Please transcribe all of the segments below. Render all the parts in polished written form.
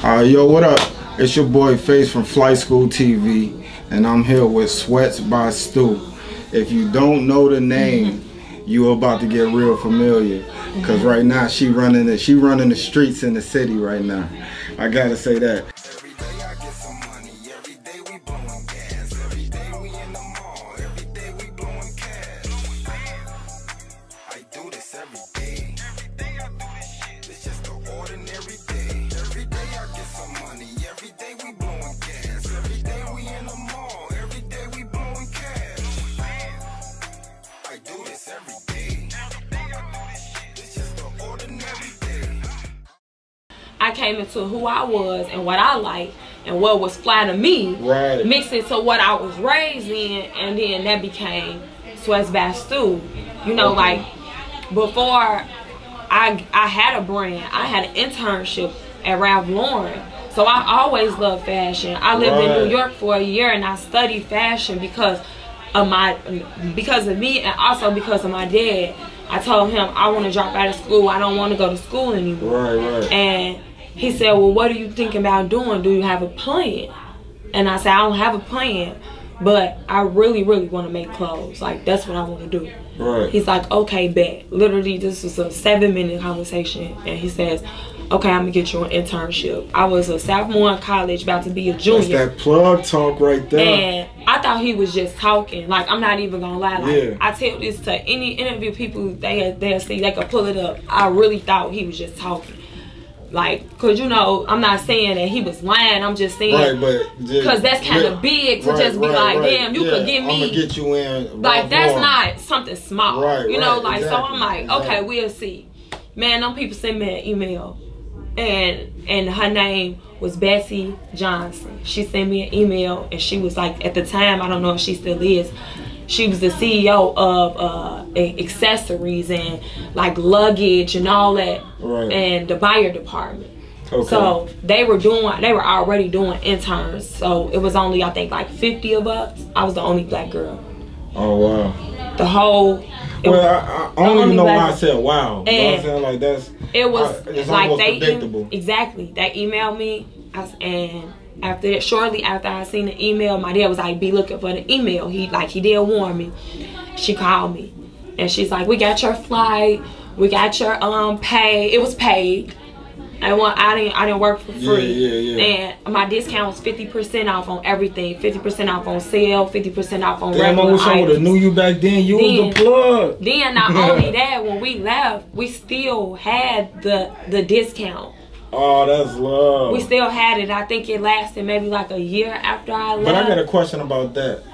Yo, what up? It's your boy Face from Flight School TV, and I'm here with Sweats by Stu. If you don't know the name, you about to get real familiar, cause right now she running the streets in the city right now. I gotta say that. I came into who I was and what I liked and what was fly to me, right, mixed it to what I was raised in, and then that became Sweats by Stu. You know, okay. Like before I had a brand, I had an internship at Ralph Lauren. So I always loved fashion. I lived in New York for a year and I studied fashion because of me and also because of my dad. I told him I want to drop out of school. I don't want to go to school anymore. Right. And he said, well, what are you thinking about doing? Do you have a plan? And I said, I don't have a plan, but I really want to make clothes. Like, that's what I want to do. Right. He's like, okay, bet. Literally, this was a 7-minute conversation. And he says, okay, I'm going to get you an internship. I was a sophomore in college, about to be a junior. That's that plug talk right there. And I thought he was just talking. Like, I'm not even going to lie. Like, yeah. I tell this to any interview people, they'll see, they could pull it up. I really thought he was just talking. Like, cause you know, I'm not saying that he was lying. I'm just saying, right, but cause that's kind of big to just be like, damn, you could get me. I'm gonna get you in. Like, that's not something small, right? You know, like, exactly, so I'm like, okay, we'll see. Man, them people sent me an email, and her name was Bessie Johnson. She sent me an email, and she was like, at the time, I don't know if she still is. She was the CEO of accessories and like luggage and all that, right, and the buyer department. Okay. So they were already doing interns. So it was only, I think, like 50 of us. I was the only black girl. Oh wow. The whole. Well, I don't even know why I said wow. And you know what I'm saying? Like that's. It was it's like almost predictable. Exactly. They emailed me, and after that, shortly after I seen the email, my dad was like, be looking for the email. He did warn me. She called me and she's like, we got your flight, we got your pay. It was paid. I didn't work for free. Yeah. And my discount was 50% off on everything, 50% off on sale, 50% off on regular items. Damn, I wish I would have knew you back then. You was the plug. Then not only that, when we left, we still had the discount. Oh, that's love. We still had it. I think it lasted maybe like a year after I left. But I got a question about that.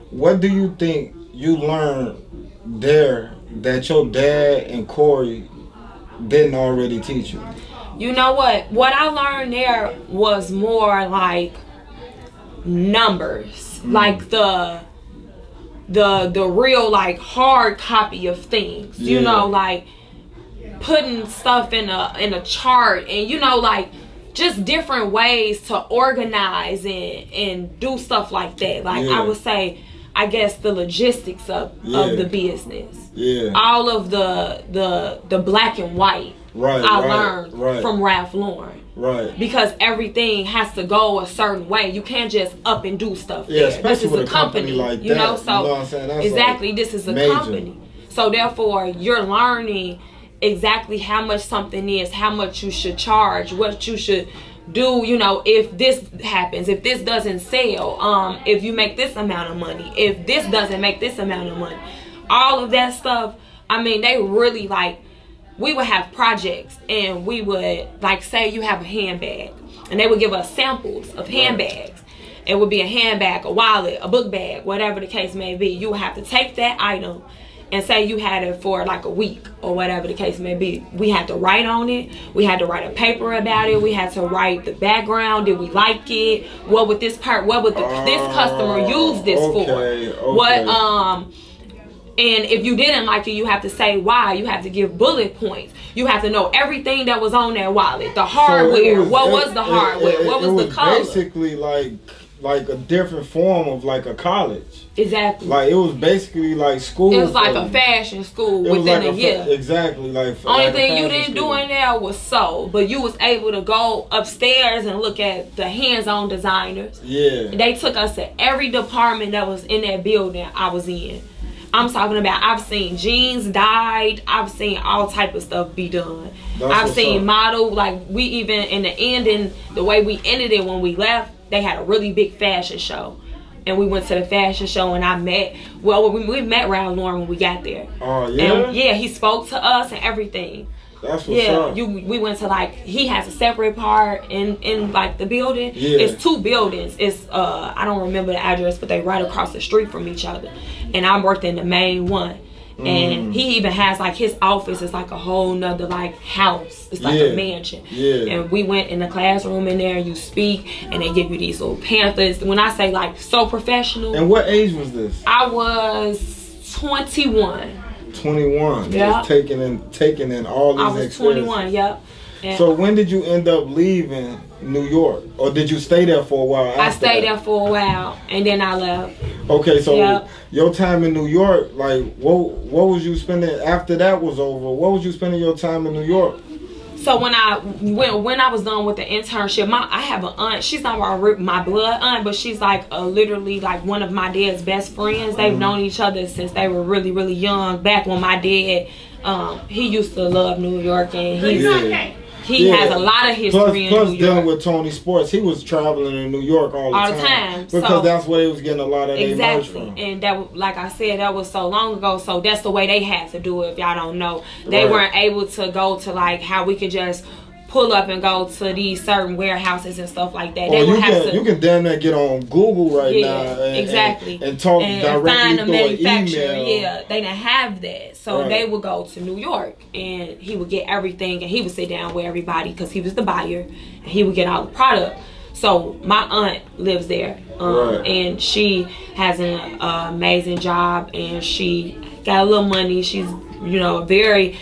What do you think you learned there that your dad and Corey didn't already teach you? You know what? What I learned there was more like numbers, like the real like hard copy of things. Yeah. You know, like putting stuff in a chart, and you know, like just different ways to organize and do stuff like that. Like I would say, I guess the logistics of the business. Yeah. All of the black and white. Right. I learned from Ralph Lauren. Right. Because everything has to go a certain way. You can't just up and do stuff. Yeah, there. especially This is with a company like that. You know, so you know what I'm saying? That's exactly, like this is a major. company. So therefore, you're learning exactly how much something is, how much you should charge, what you should do, you know, if this happens, if this doesn't sell, if you make this amount of money, if this doesn't make this amount of money. All of that stuff, I mean, they really like, we would have projects and we would like say you have a handbag and they would give us samples of handbags. It would be a handbag, a wallet, a book bag, whatever the case may be. You would have to take that item and say you had it for like a week or whatever the case may be. We had to write on it. We had to write a paper about it. We had to write the background. Did we like it? What would this customer use this for? What and if you didn't like it, you have to say why. You have to give bullet points. You have to know everything that was on that wallet. The hardware. What was the hardware? What was the color? Basically like like a different form of like a college. Exactly. Like it was basically like school. It was like a fashion school within a year. Exactly. Like only like thing you didn't do in there was sew, but you was able to go upstairs and look at the hands-on designers. Yeah. They took us to every department that was in that building I was in. I'm talking about, I've seen jeans dyed. I've seen all type of stuff be done. I've seen model, like we even in the ending, the way we ended it when we left, they had a really big fashion show. And we went to the fashion show and I met, well, we met Ralph Lauren when we got there. Oh, yeah? And yeah, he spoke to us and everything. That's what's up. We went to like, he has a separate part in like the building. Yeah. It's 2 buildings. It's I don't remember the address, but they right across the street from each other. And I worked in the main one. And he even has like his office is like a whole nother like house. It's like a mansion. Yeah. And we went in the classroom in there and you speak and they give you these little pamphlets. When I say like so professional. And what age was this? I was 21. 21. Yeah. Just taking in all these I was 21, yep. And so when did you end up leaving New York? Or did you stay there for a while after I stayed that? there for a while and then I left. Okay, so Yep. your time in New York, like what was you spending after that was over? What was you spending your time in New York? So when I was done with the internship, I have an aunt. She's not my blood aunt, but she's like literally like one of my dad's best friends. They've known each other since they were really, really young. Back when my dad, he used to love New York, and he has a lot of history in New York. Plus dealing with Tony Sports, he was traveling in New York all the time. Because so, that's where they was getting a lot of their merch from. And that, like I said, that was so long ago. So that's the way they had to do it. If y'all don't know, they weren't able to go to like how we could just pull up and go to these certain warehouses and stuff like that. They you can damn near get on Google now and talk directly find a through manufacturer. an email. Yeah, they didn't have that. So they would go to New York and he would get everything and he would sit down with everybody because he was the buyer and he would get all the product. So my aunt lives there and she has an amazing job and she got a little money. She's, a very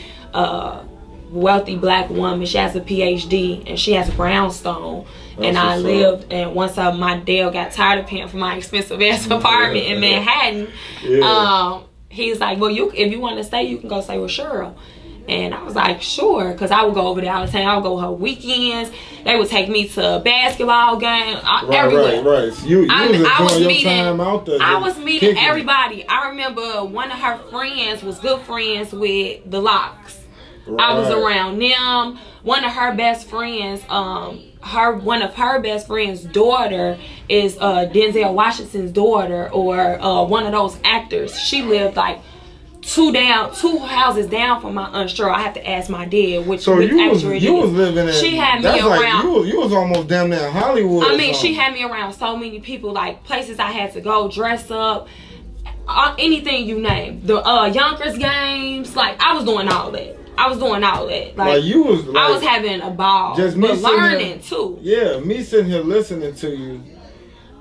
wealthy black woman. She has a PhD and she has a brownstone. And I lived, and once my dad got tired of paying for my expensive ass apartment in Manhattan, he's like, well, if you want to stay, you can go stay with Cheryl. And I was like, sure, because I would go over there all the time. I would go her weekends. They would take me to basketball games, everywhere. Right. So I was meeting everybody. I remember one of her friends was good friends with the Locks. I was around them. One of her best friends, one of her best friend's daughter is Denzel Washington's daughter, or one of those actors. She lived like two houses down from my aunt Cheryl. I have to ask my dad which actor it is. You was living in. She had me around. Like you was almost damn near Hollywood. I mean, she had me around so many people, like places I had to go, dress up, anything you name. The Yonkers games, like I was doing all that. Like you was, I was having a ball. Just me learning too. Yeah, me sitting here listening to you.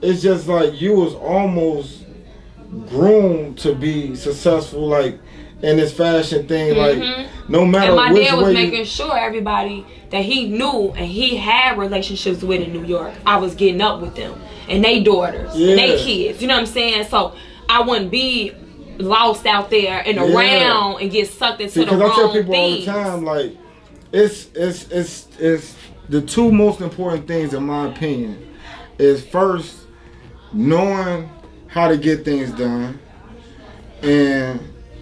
It's just like you was almost groomed to be successful, like in this fashion thing. Like no matter. And my dad was making sure everybody that he knew and he had relationships with in New York, I was getting up with them and they daughters and they kids. You know what I'm saying? So I wouldn't be lost out there and around and get sucked into the wrong things. Because I tell people all the time, like it's the two most important things in my opinion is first knowing how to get things done, and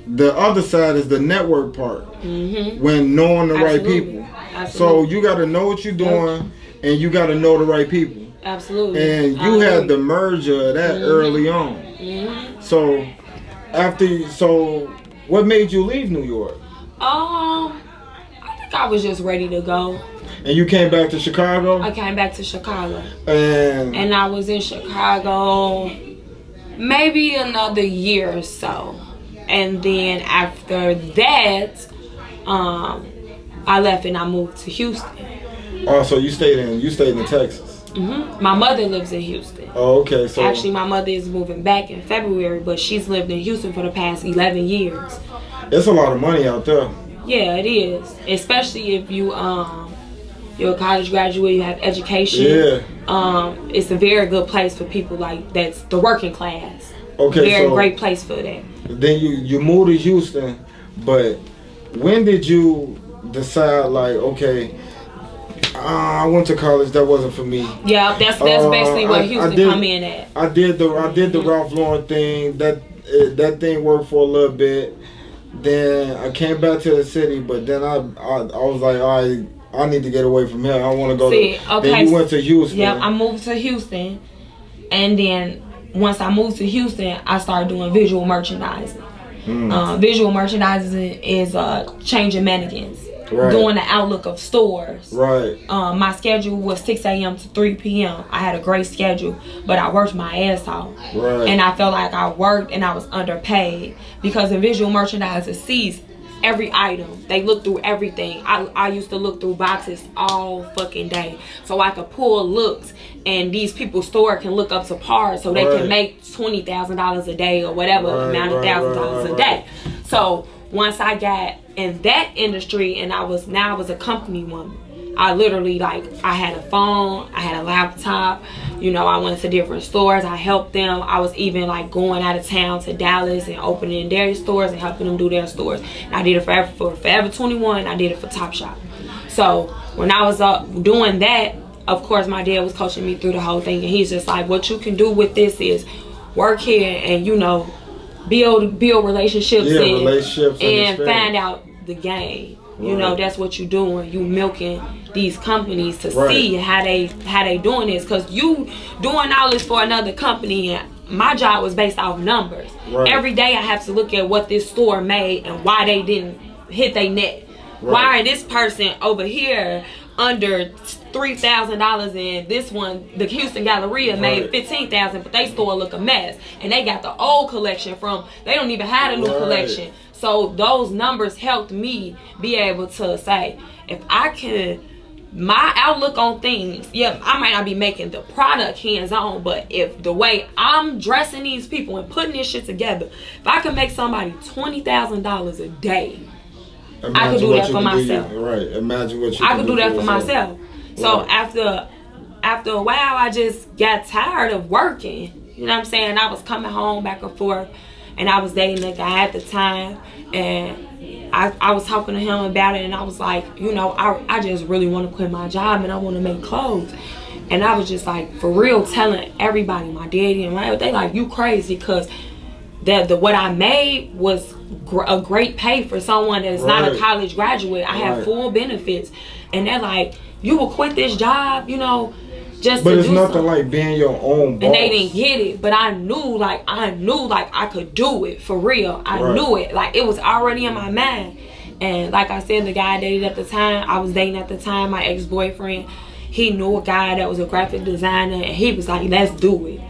the other side is the network part. When knowing the right people. So you got to know what you're doing and you got to know the right people. Absolutely. And you had the merger of that early on. So so what made you leave New York? I think I was just ready to go. And you came back to Chicago? I came back to Chicago. And I was in Chicago maybe another year or so. And then after that, I left and I moved to Houston. Oh, so you stayed in Texas? My mother lives in Houston. Oh, okay. So actually, my mother is moving back in February, but she's lived in Houston for the past 11 years. It's a lot of money out there. Yeah, it is. Especially if you you're a college graduate, you have education. Yeah. It's a very good place for people like that's the working class. Okay, very so great place for that. Then you moved to Houston, but when did you decide like, okay, I went to college, that wasn't for me? Yeah, that's basically where Houston come in at. I did the Ralph Lauren thing. That thing worked for a little bit. Then I came back to the city, but then I was like, all right, I need to get away from here. I want to go. Okay. Then you went to Houston. Yep, I moved to Houston, and then once I moved to Houston, I started doing visual merchandising. Visual merchandising is changing mannequins, doing the outlook of stores. Right. My schedule was 6 a.m. to 3 p.m. I had a great schedule, but I worked my ass off. Right. And I felt like I worked and I was underpaid, because the visual merchandiser sees every item. They look through everything. I used to look through boxes all fucking day, so I could pull looks, and these people's store can look up to par, so they can make $20,000 a day or whatever amount of $1,000 a day. So once I got in that industry, and I was a company woman. I literally, like, I had a phone, I had a laptop, you know, I went to different stores, I helped them. I was even like going out of town to Dallas and opening their stores and helping them do their stores. And I did it for Forever 21, I did it for Topshop. So when I was doing that, of course my dad was coaching me through the whole thing, and he's just like, what you can do with this is work here and, you know, build relationships, and find out the game. You know, that's what you're doing. You milking these companies to see how they doing this, because you doing all this for another company, and my job was based off numbers. Every day I have to look at what this store made and why they didn't hit their net. Why are this person over here under $3,000 and this one, the Houston Galleria, made $15,000, but they store look a mess, and they got the old collection from, they don't even have a new collection. So those numbers helped me be able to say, if I can, my outlook on things, yeah, I might not be making the product hands-on, but if the way I'm dressing these people and putting this shit together, if I can make somebody $20,000 a day, I could do that for myself. Imagine what you I could do that for myself. So after a while, I just got tired of working. You know what I'm saying? I was coming home back and forth, and I was dating a guy at the time, and I was talking to him about it, and I was like, you know, I just really want to quit my job, and I want to make clothes. And I was just like, for real, telling everybody, my daddy and my, they like, you crazy, because what I made was a great pay for someone that is not a college graduate. I have full benefits, and they're like, you will quit this job, you know, just but to it's do nothing something. like being your own boss. And they didn't get it, but I knew like I could do it for real. I knew it, like it was already in my mind. And like I said, the guy I dated at the time, I was dating at the time, my ex-boyfriend, he knew a guy that was a graphic designer, and he was like, let's do it.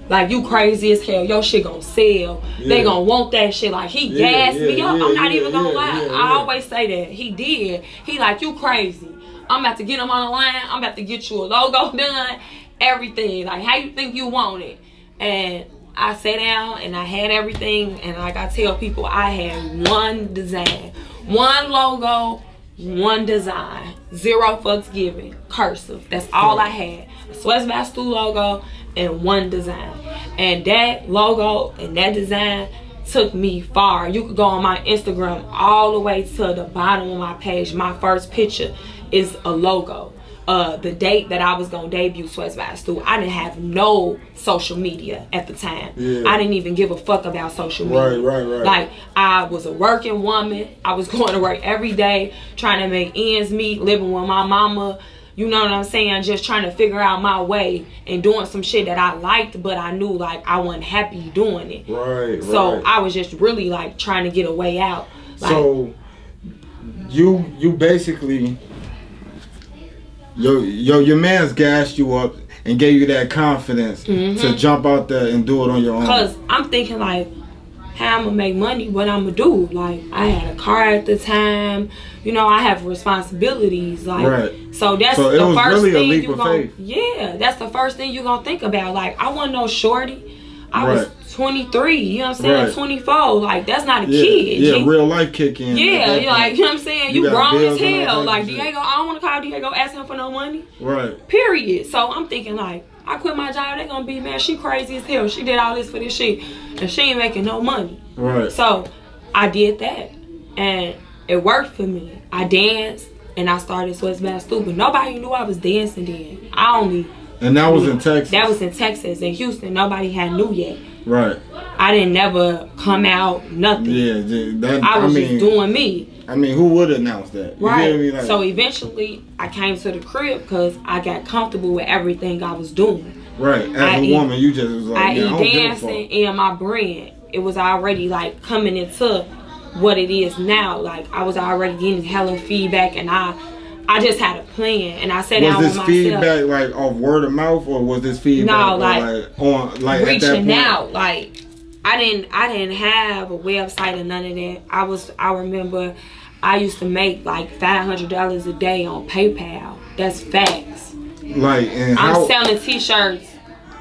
Like, you crazy as hell, your shit gonna sell. They gonna want that shit. Like, he gassed me up. I'm not even gonna lie. I always say that. He did. He like, you crazy. I'm about to get him on the line. I'm about to get you a logo done. Everything. Like, how you think you want it? And I sat down and I had everything. And like I tell people, I had one design. One logo, one design. 0 fucks given. Cursive. That's all I had. A Sweats by Stu logo and one design. And that logo and that design took me far. You could go on my Instagram all the way to the bottom of my page. My first picture is a logo. The date that I was gonna debut Sweats by Stu, I didn't have no social media at the time. I didn't even give a fuck about social media. Like, I was a working woman. I was going to work every day, trying to make ends meet, living with my mama. You know what I'm saying? Just trying to figure out my way and doing some shit that I liked, but I knew like I wasn't happy doing it. So I was just really like trying to get a way out. Like, so you basically, your man's gassed you up and gave you that confidence to jump out there and do it on your own. Cause I'm thinking like, how I'm gonna make money, what I'm gonna do. Like, I had a car at the time, you know, I have responsibilities. Like, so that's the first thing you gonna, that's the first thing you gonna think about. Like, I wasn't no shorty. I was 23, you know what I'm saying? 24. Like, that's not a kid. Yeah, real life kick in. Yeah, you're like, you know what I'm saying? You grown as hell. Like, shit. Diego, I don't want to call Diego, ask him for no money. Right. Period. So I'm thinking, like, I quit my job, they gonna be, man, she crazy as hell. She did all this for this shit, and she ain't making no money. Right. So I did that, and it worked for me. I danced, and I started Sweats Bad Stu, but nobody knew I was dancing then. And that was in Texas? That was in Texas. In Houston, nobody had knew yet. Right. I didn't never come out, nothing. Yeah, I was just doing me. I mean, who would announce that? You right. Feel me? Like, so eventually, I came to the crib because I got comfortable with everything I was doing. Right. As a woman, you just was like, I don't dancing and my brand. It was already like coming into what it is now. Like, I was already getting hella feedback, and I just had a plan, and I sat down with myself. Was this feedback like off word of mouth, or was this feedback on reaching at that point? out? Like, I didn't have a website or none of that. I remember I used to make like $500 a day on PayPal. That's facts. Like, and I'm selling T-shirts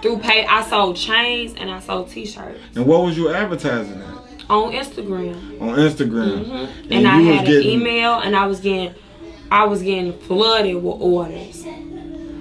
through I sold chains and I sold T-shirts. And what was you advertising at? On Instagram. On Instagram. Mm-hmm. And I had an email, and I was getting flooded with orders.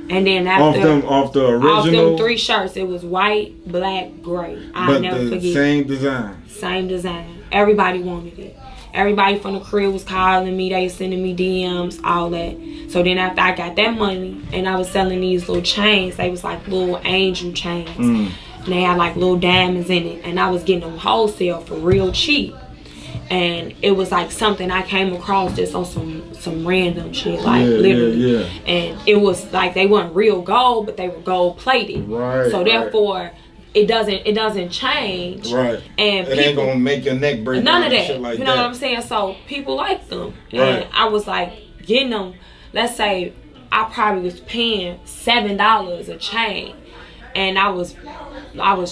And then after off the original, off them 3 shirts, it was white, black, gray. I'll never forget. Same design. Same design. Everybody wanted it. Everybody from the crib was calling me. They sending me DMs, all that. So then after I got that money, and I was selling these little chains, they was like little angel chains. And they had like little diamonds in it. And I was getting them wholesale for real cheap. And it was like something I came across just on some random shit, like literally. And it was like they weren't real gold, but they were gold plated. Right. So therefore, it doesn't change. Right. And it ain't gonna make your neck break. None of that. Shit like you know that. what I'm saying? So people like them. Right. And I was like getting them. Let's say I probably was paying $7 a chain, and I was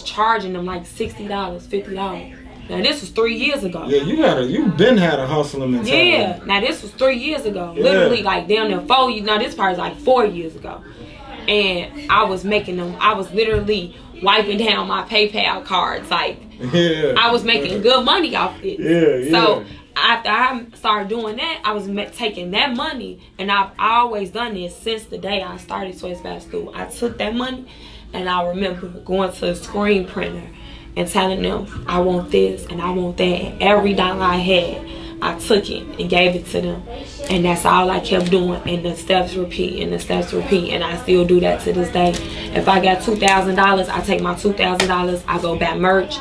charging them like $60, $50. Now this was 3 years ago. Yeah, you've been had a hustling mentality. Yeah. Now this was 3 years ago. Yeah. Literally like down there 4 years. Now this part is like 4 years ago. And I was making them. I was literally wiping down my PayPal cards. Like, I was making good money off it. Yeah. So after I started doing that, I was taking that money, and I've always done this since the day I started Sweats Bad Stu. I took that money, and I remember going to a screen printer and telling them, I want this and I want that. And every dollar I had, I took it and gave it to them. And that's all I kept doing. And the steps repeat and the steps repeat. And I still do that to this day. If I got $2,000, I take my $2,000, I go buy merch.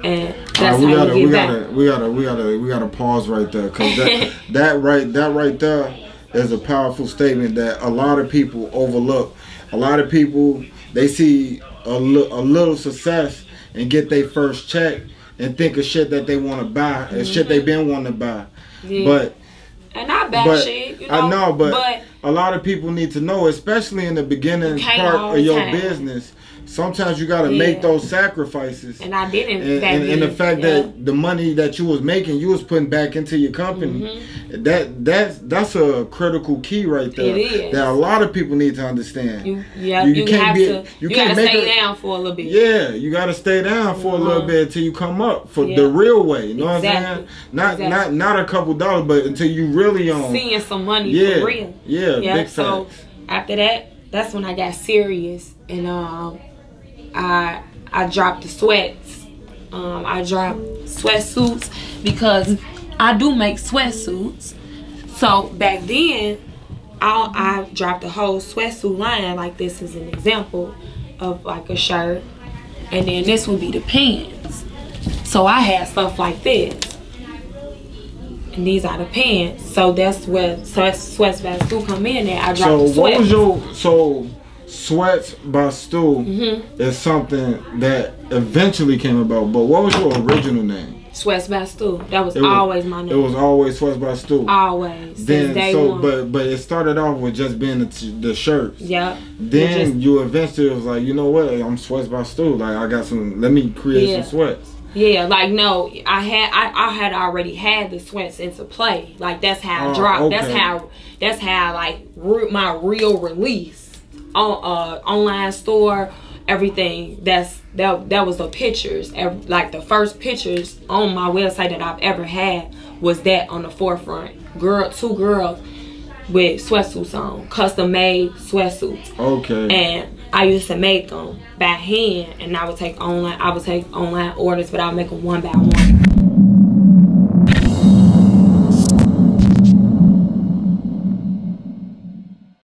And that's how you get back. We gotta pause right there, cause that right there is a powerful statement that a lot of people overlook. A lot of people, they see a little success and get their first check and think of shit that they want to buy and shit they been wanting to buy. Yeah. And I buy shit, you know. I know, but a lot of people need to know, especially in the beginning part of your business. Sometimes you gotta make those sacrifices. And I didn't. And the fact that the money that you was making, you was putting back into your company. That's a critical key right there. It is. That a lot of people need to understand. You gotta stay down for a little bit. Yeah, you gotta stay down for a little bit until you come up for the real way. You know what I'm saying? Not a couple dollars, but until you really seeing some money for real. Yeah, big so facts. After that, that's when I got serious, and I dropped the sweats. I dropped sweatsuits because I do make sweatsuits. So back then, I dropped a whole sweatsuit line. Like, this is an example of like a shirt, and then this would be the pants. So I had stuff like this, and these are the pants. So that's where Sweats Bad Stu come in. There, I dropped the sweats. What was your Sweats by Stu is something that eventually came about, but what was your original name? Sweats by Stu. That was always my name. It was always Sweats by Stu. Always. Then day one. But it started off with just being the shirts. Yeah. Then you eventually was like, you know what? I'm Sweats by Stu. Like, I got some. Let me create some sweats. Yeah, like, no, I had already had the sweats into play. Like, that's how I dropped. Okay. That's how like my real release on online store. everything. That was the pictures. Like the first pictures on my website that I've ever had was that on the forefront. Two girls with sweatsuits on, custom made sweatsuits. Okay. And I used to make them by hand, and I would take online orders, but I would make them one by one.